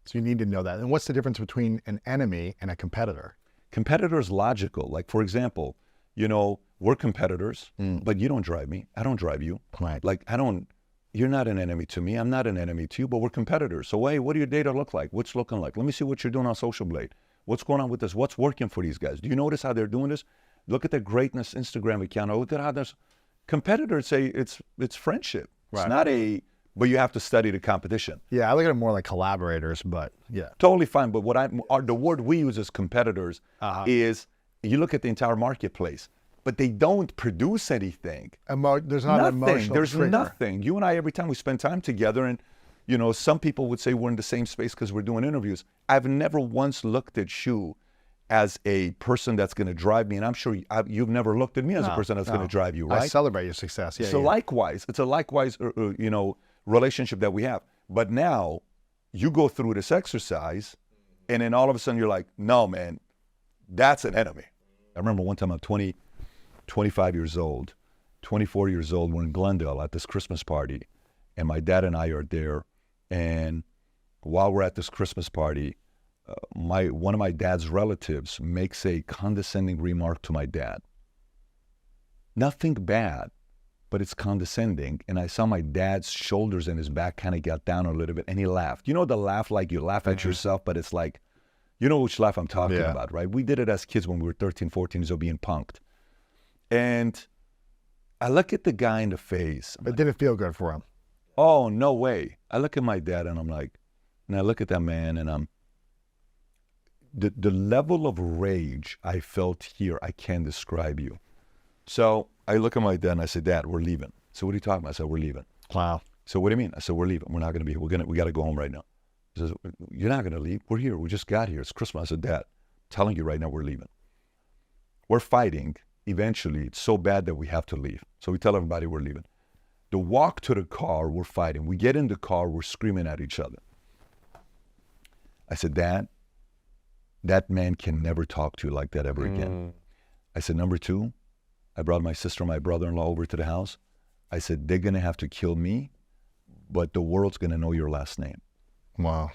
So you need to know that. And what's the difference between an enemy and a competitor? Competitor is logical. Like, for example, you know, we're competitors, but you don't drive me. I don't drive you. Right. Like, you're not an enemy to me. I'm not an enemy to you, but we're competitors. So, hey, what do your data look like? What's looking like? Let me see what you're doing on Social Blade. What's going on with this? What's working for these guys? Do you notice how they're doing this? Look at the greatness Instagram account. Look at how there's competitors say it's friendship. Right. It's not but you have to study the competition. Yeah, I look at it more like collaborators, but yeah. Totally fine. But the word we use as competitors is, you look at the entire marketplace, but they don't produce anything. There's not an emotional There's trigger. nothing. You and I, every time we spend time together, and you know, some people would say we're in the same space because we're doing interviews. I've never once looked at you as a person that's going to drive me, and I'm sure you've never looked at me as a person that's going to drive you, right? I celebrate your success. Yeah. So likewise, it's a likewise, you know, relationship that we have. But now, you go through this exercise, and then all of a sudden you're like, no, man, that's an enemy. I remember one time I'm 25 years old, 24 years old, we're in Glendale at this Christmas party, and my dad and I are there, and while we're at this Christmas party, one of my dad's relatives makes a condescending remark to my dad. Nothing bad, but it's condescending. And I saw my dad's shoulders and his back kind of got down a little bit, and he laughed. You know the laugh, like you laugh at yourself, but it's like, you know which laugh I'm talking about, right? We did it as kids when we were 13, 14 years old, being punked. And I look at the guy in the face. It didn't feel good for him. Oh, no way. I look at my dad and I'm like, and I look at that man and the level of rage I felt here, I can't describe you. So I look at my dad and I said, Dad, we're leaving. So what are you talking about? I said, we're leaving. Wow. So what do you mean? I said, we're leaving. We're not going to be here. We got to go home right now. He says, you're not going to leave. We're here. We just got here. It's Christmas. I said, Dad, I'm telling you right now, we're leaving. We're fighting. Eventually, it's so bad that we have to leave. So we tell everybody we're leaving. The walk to the car, we're fighting. We get in the car, we're screaming at each other. I said, Dad, that man can never talk to you like that ever again. I said, number two, I brought my sister and my brother-in-law over to the house. I said, they're going to have to kill me, but the world's going to know your last name. Wow.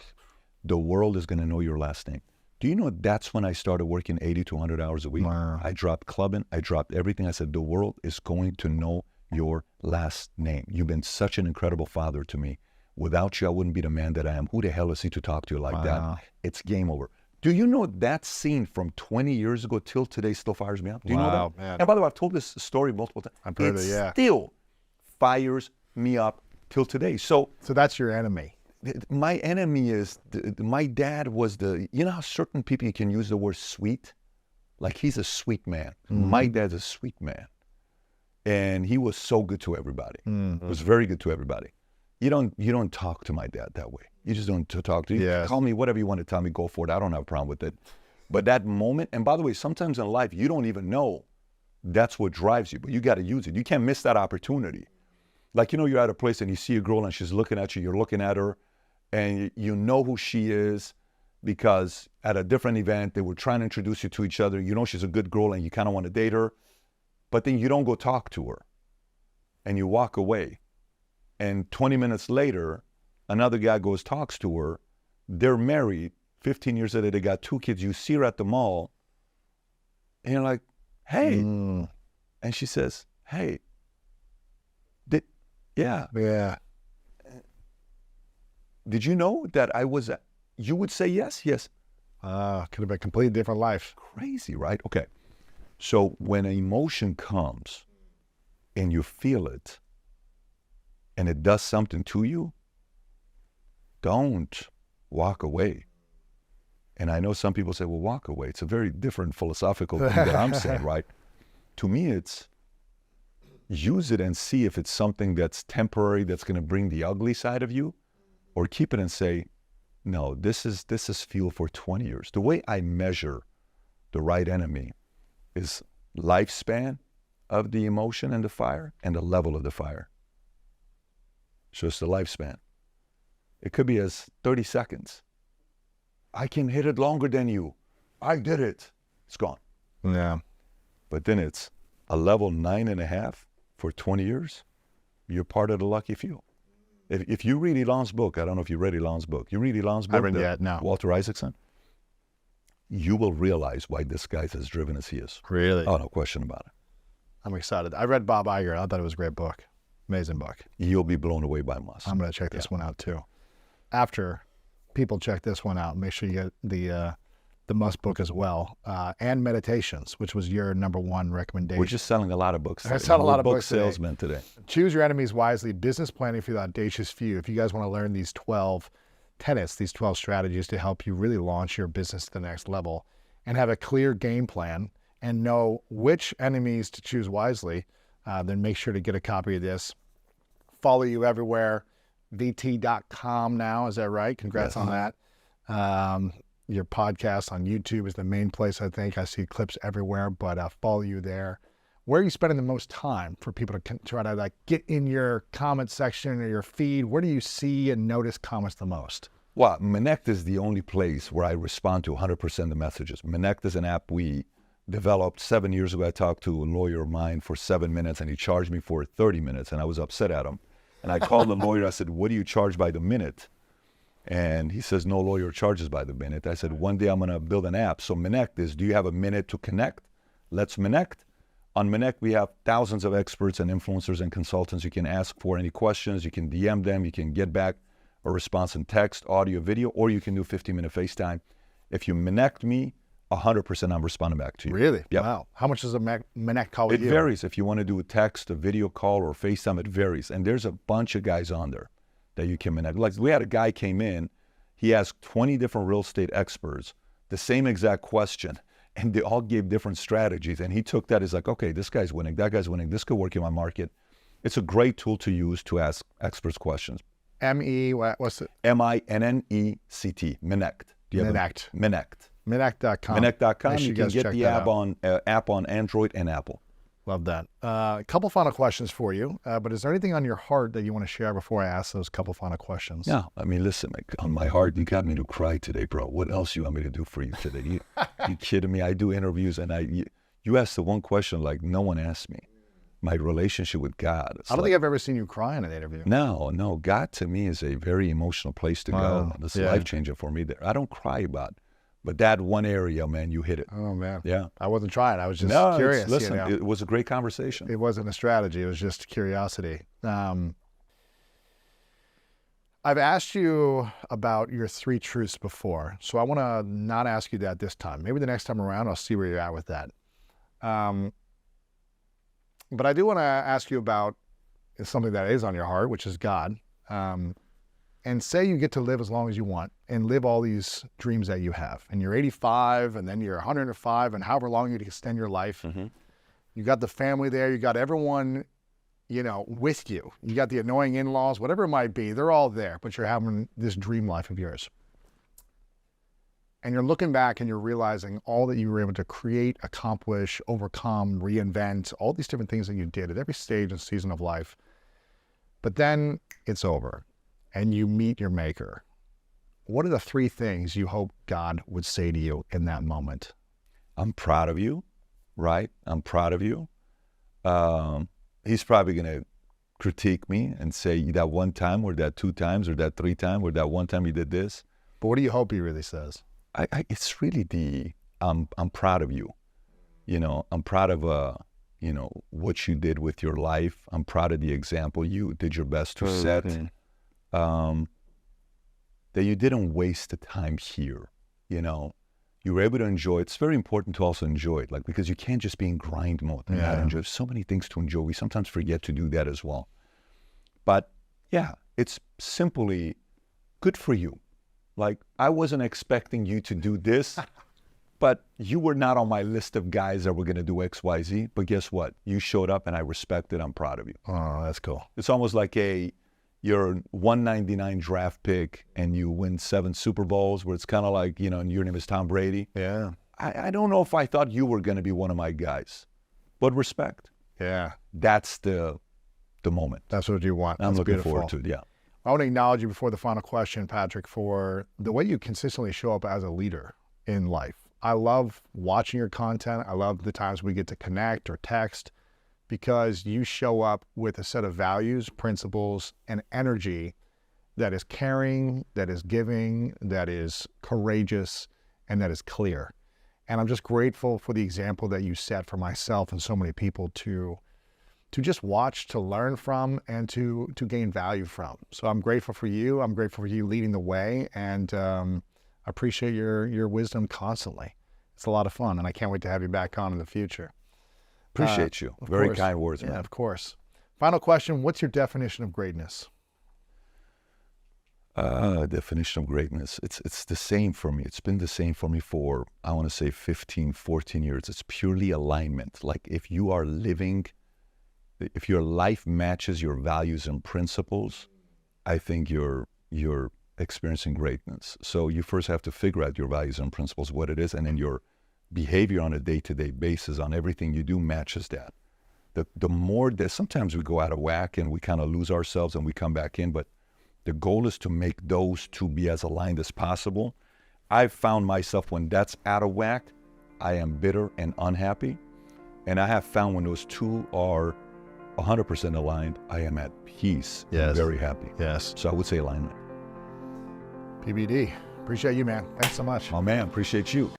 The world is going to know your last name. Do you know that's when I started working 80 to 100 hours a week? Wow. I dropped clubbing. I dropped everything. I said, the world is going to know your last name. You've been such an incredible father to me. Without you, I wouldn't be the man that I am. Who the hell is he to talk to you like that? It's game over. Do you know that scene from 20 years ago till today still fires me up? Do you know that? Man. And by the way, I've told this story multiple times. I've heard it, yeah. Still fires me up till today. So that's your enemy. My enemy is, my dad was you know how certain people, you can use the word sweet? Like, he's a sweet man. My dad's a sweet man. And he was so good to everybody. Was very good to everybody. You don't talk to my dad that way. You just don't talk to him. Yes. Call me whatever you want to tell me, go for it. I don't have a problem with it. But that moment, and by the way, sometimes in life, you don't even know that's what drives you, but you got to use it. You can't miss that opportunity. Like, you know, you're at a place and you see a girl and she's looking at you, you're looking at her, and you know who she is because at a different event, they were trying to introduce you to each other. You know she's a good girl and you kind of want to date her, but then you don't go talk to her and you walk away. And 20 minutes later, another guy goes, talks to her. They're married. 15 years later, they got 2 kids. You see her at the mall, and you're like, hey. And she says, hey. Yeah. Did you know that I was, you would say yes? Yes. Could have been a completely different life. Crazy, right? Okay. So when an emotion comes and you feel it and it does something to you, don't walk away. And I know some people say, well, walk away. It's a very different philosophical thing that I'm saying, right? To me, it's use it and see if it's something that's temporary, that's going to bring the ugly side of you, or keep it and say, no, this is fuel for 20 years. The way I measure the right enemy is lifespan of the emotion and the fire and the level of the fire. So it's the lifespan. It could be as 30 seconds. I can hit it longer than you. I did it. It's gone. Yeah. But then it's a level 9.5 for 20 years. You're part of the lucky few. If you read Elon's book, I don't know if you read Elon's book. You read Elon's book, I haven't yet, no. Walter Isaacson, you will realize why this guy's as driven as he is. Really? Oh, no question about it. I'm excited. I read Bob Iger. I thought it was a great book. Amazing book. You'll be blown away by Musk. I'm going to check this one out too. After people check this one out, make sure you get the Musk book as well, and Meditations, which was your #1 recommendation. We're just selling a lot of books. I sell a lot of book books today. salesmen today. Choose Your Enemies Wisely, Business Planning for the Audacious Few. If you guys want to learn these 12 tenets, these 12 strategies to help you really launch your business to the next level and have a clear game plan and know which enemies to choose wisely, then make sure to get a copy of this. Follow you everywhere. VT.com now, is that right? Congrats on that. Your podcast on YouTube is the main place, I think. I see clips everywhere, but follow you there. Where are you spending the most time for people to try to like get in your comment section or your feed? Where do you see and notice comments the most? Well, Connect is the only place where I respond to 100% of the messages. Connect is an app we developed 7 years ago. I talked to a lawyer of mine for 7 minutes and he charged me for 30 minutes and I was upset at him. And I called the lawyer. I said, what do you charge by the minute? And he says, no lawyer charges by the minute. I said, one day I'm going to build an app. So Connect is, do you have a minute to connect? Let's Connect. On Connect, we have thousands of experts and influencers and consultants. You can ask for any questions. You can DM them. You can get back a response in text, audio, video, or you can do 15-minute FaceTime. If you Connect me, 100% I'm responding back to you. Really? Yep. Wow. How much does a Connect call with you? It varies. If you want to do a text, a video call, or FaceTime, it varies. And there's a bunch of guys on there that you can Connect. Like we had a guy came in, he asked 20 different real estate experts the same exact question, and they all gave different strategies. And he took that as like, okay, this guy's winning, that guy's winning, this could work in my market. It's a great tool to use to ask experts questions. what's it? Minnect. Connect. Connect. Connect.com. Connect.com. Sure You can get the app on Android and Apple. Love that. A couple final questions for you, but is there anything on your heart that you want to share before I ask those couple final questions? No, I mean, listen, on my heart, you got me to cry today, bro. What else you want me to do for you today? You kidding me? I do interviews, and you asked the one question like no one asked me. My relationship with God. I don't think I've ever seen you cry in an interview. No. God to me is a very emotional place to go. It's life-changing for me there. I don't cry about it. But that one area, man, you hit it. Oh, man. Yeah. I wasn't trying. I was just curious. Listen, you know? It was a great conversation. It wasn't a strategy. It was just curiosity. I've asked you about your 3 truths before, so I want to not ask you that this time. Maybe the next time around, I'll see where you're at with that. But I do want to ask you about something that is on your heart, which is God. And say you get to live as long as you want and live all these dreams that you have. And you're 85 and then you're 105 and however long you extend your life. Mm-hmm. You got the family there. You got everyone, with you. You got the annoying in-laws, whatever it might be. They're all there, but you're having this dream life of yours. And you're looking back and you're realizing all that you were able to create, accomplish, overcome, reinvent, all these different things that you did at every stage and season of life. But then it's over. And you meet your maker. What are the 3 things you hope God would say to you in that moment? I'm proud of you, right? I'm proud of you. He's probably going to critique me and say that one time or that 2 times or that 3 times or that one time you did this. But what do you hope he really says? It's really I'm proud of you. I'm proud of what you did with your life. I'm proud of the example you did your best to set. That you didn't waste the time here, you were able to enjoy it. It's very important to also enjoy it, because you can't just be in grind mode and not enjoy. So many things to enjoy. We sometimes forget to do that as well. But yeah, it's simply good for you. I wasn't expecting you to do this, but you were not on my list of guys that were going to do X, Y, Z. But guess what? You showed up and I respect it. I'm proud of you. Oh, that's cool. It's almost like you're 199 draft pick and you win 7 Super Bowls where it's kind of like, and your name is Tom Brady. Yeah. I don't know if I thought you were going to be one of my guys, but respect. Yeah. That's the moment. That's what you want. I'm looking forward to it, yeah. I want to acknowledge you before the final question, Patrick, for the way you consistently show up as a leader in life. I love watching your content. I love the times we get to connect or text, because you show up with a set of values, principles, and energy that is caring, that is giving, that is courageous, and that is clear. And I'm just grateful for the example that you set for myself and so many people to just watch, to learn from, and to gain value from. So I'm grateful for you. I'm grateful for you leading the way, and I appreciate your wisdom constantly. It's a lot of fun, and I can't wait to have you back on in the future. Appreciate you. Of Very course. kind words, man. Yeah, of course. Final question, what's your definition of greatness? Definition of greatness. It's the same for me. It's been the same for me for, I want to say 15, 14 years. It's purely alignment. Like if you are living, if your life matches your values and principles, I think you're experiencing greatness. So you first have to figure out your values and principles, what it is, and then your behavior on a day-to-day basis on everything you do matches that. The more that sometimes we go out of whack and we kind of lose ourselves and we come back in, but the goal is to make those two be as aligned as possible. I've found myself when that's out of whack, I am bitter and unhappy. And I have found when those two are 100% aligned, I am at peace. Yes. And very happy. Yes. So I would say alignment. PBD. Appreciate you, man. Thanks so much. My man, appreciate you.